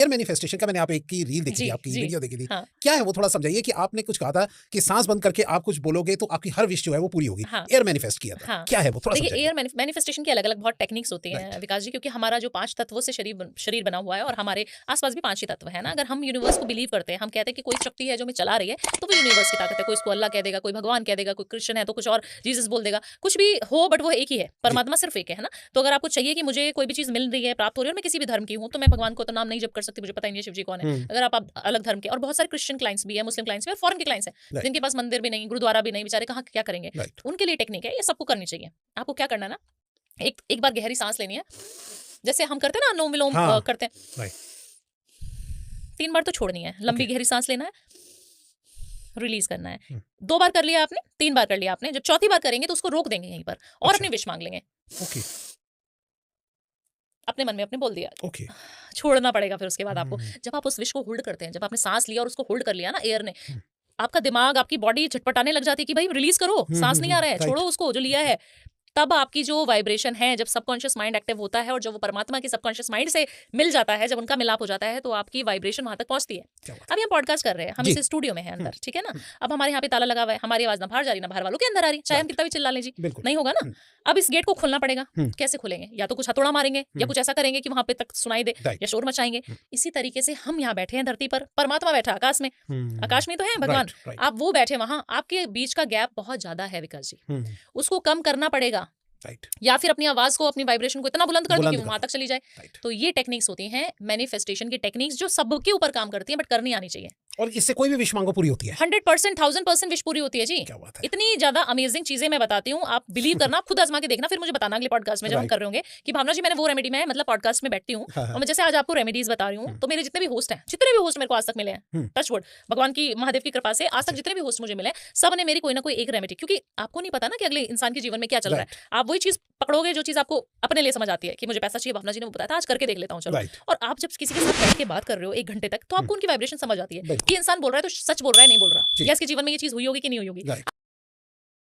Air manifestation का मैंने आप एक की रील देखी थी, आपकी वीडियो देखी थी। हाँ। क्या है वो, थोड़ा समझाइए कि आपने कुछ कहा था कि सांस बंद करके आप कुछ बोलोगे तो आपकी हर विश जो है वो पूरी होगी। हाँ। एयर मैनिफेस्ट किया था। हाँ। क्या है वो, थोड़ा देखिए, समझाइए। एयर मैनिफेस्टेशन की अलग-अलग बहुत टेक्निक्स होती हैं राइट। विकास जी, क्योंकि हमारा जो 5 तत्वों से शरीर बना हुआ है और हमारे आस-पास भी 5 ही तत्व हैं ना। अगर हम यूनिवर्स को बिलीव करते हैं, हम कहते हैं कि कोई शक्ति है जो हमें चला रही है, तो वो यूनिवर्स की ताकत है। कोई इसको अल्लाह कह देगा, कोई भगवान कह देगा, कोई क्रिश्चियन है तो कुछ और जीसस बोल देगा। कुछ भी हो बट वो एक ही है, परमात्मा सिर्फ एक है ना। तो अगर आपको चाहिए कि मुझे कोई भी चीज़ मिल रही है, प्राप्त हो रही है और मैं किसी भी धर्म की हूँ, तो मैं भगवान को तो नाम नहीं जप कर सकती, मुझे पता ही नहीं है शिव जी कौन है। अगर आप अलग धर्म के, और बहुत सारे क्रिश्चियन क्लाइंट्स भी है, मुस्लिम क्लाइंट्स भी और फॉरेन के क्लाइंट्स हैं, Right. जिनके पास मंदिर भी नहीं, गुरुद्वारा भी नहीं, बेचारे कहाँ क्या करेंगे। राइट। उनके लिए टेक्निक है, ये सबको करनी चाहिए। आपको क्या करना है ना, एक एक बार गहरी सांस लेनी है, जैसे हम करते हैं ना अनुलोम विलोम हाँ। करते हैं, राइट। 3 बार तो छोड़नी है, लंबी Okay. गहरी सांस लेना है, रिलीज करना है। 2 बार कर लिया आपने, 3 बार कर लिया आपने, जब चौथी बार करेंगे तो उसको रोक देंगे यहीं पर और अच्छा। अपनी विश मांग लेंगे। ओके। अपने मन में अपने बोल दिया, ओके। छोड़ना पड़ेगा फिर उसके बाद आपको। जब आप उस विश को होल्ड करते हैं, जब आपने सांस लिया और उसको होल्ड कर लिया ना एयर ने, आपका दिमाग, आपकी बॉडी झटपटाने लग जाती है कि भाई रिलीज करो, सांस नहीं आ रहा है, छोड़ो उसको जो लिया है। तब आपकी जो वाइब्रेशन है, जब सबकॉन्शियस माइंड एक्टिव होता है और जब वो परमात्मा के सबकॉन्शियस माइंड से मिल जाता है, जब उनका मिलाप हो जाता है, तो आपकी वाइब्रेशन वहां तक पहुंचती है। क्या बात अभी हम पॉडकास्ट कर रहे हैं, हम जी। इस स्टूडियो में है अंदर, ठीक है ना। अब हमारे यहाँ पे ताला लगा हुआ है, हमारी आवाज ना बाहर जा रही ना बाहर वालों के अंदर आ रही, चाहे हम कितना भी चिल्ला लें जी, बिल्कुल। नहीं होगा ना। अब इस गेट को खोलना पड़ेगा। कैसे खोलेंगे? या तो कुछ हथौड़ा मारेंगे या कुछ ऐसा करेंगे कि वहां पे तक सुनाई दे, Right. या शोर मचाएंगे। इसी तरीके से हम यहाँ बैठे हैं धरती पर, परमात्मा बैठा आकाश में, आकाश में तो है भगवान, Right, right. आप वो बैठे वहां, आपके बीच का गैप बहुत ज्यादा है विकास जी, उसको कम करना पड़ेगा। राइट। या फिर अपनी आवाज को, अपनी वाइब्रेशन को इतना बुलंद कर दो बुलंद कि वो कर वहां दो। तक चली जाए। राइट। तो ये टेक्निक्स होती हैं मैनिफेस्टेशन की टेक्निक्स, जो सबके ऊपर काम करती हैं बट करनी आनी चाहिए। और इससे कोई भी विश मांगो पूरी होती है। 100%, 1000% विश पूरी होती है जी। क्या बात है। इतनी ज्यादा अमेजिंग चीजें मैं बताती हूँ, आप बिलीव करना, आप खुद आजमा के देखना, फिर मुझे बताना अगले पॉडकास्ट में जब हम Right. कर रहे होंगे कि भावना जी मैंने वो रेमेडी में, मतलब पॉडकास्ट में बैठती हूँ हाँ, हाँ। और मैं जैसे आज आपको रेमेडीज बता रही हूँ, तो मेरे जितने भी होस्ट हैं, जितने भी होस्ट मेरे को आज तक मिले हैं, टच वुड, भगवान की, महादेव की कृपा से आज तक जितने भी होस्ट मुझे मिले, सब ने मेरी कोई ना कोई एक रेमेडी, क्योंकि आपको नहीं पता ना कि अगले इंसान के जीवन में क्या चल रहा है। आप वही चीज पकड़ोगे जो चीज आपको अपने लिए समझ आती है कि मुझे पैसा चाहिए, भावना जी ने वो बताया था, आज करके देख लेता हूँ चलो। Right. और आप जब किसी के साथ बैठ के बात कर रहे हो 1 घंटे तक, तो आपको उनकी वाइब्रेशन समझ आती है बिल्कुल। कि इंसान बोल रहा है तो सच बोल रहा है, नहीं बोल रहा, जी। या इसके जीवन में ये चीज हुई होगी कि नहीं हुई होगी। Right.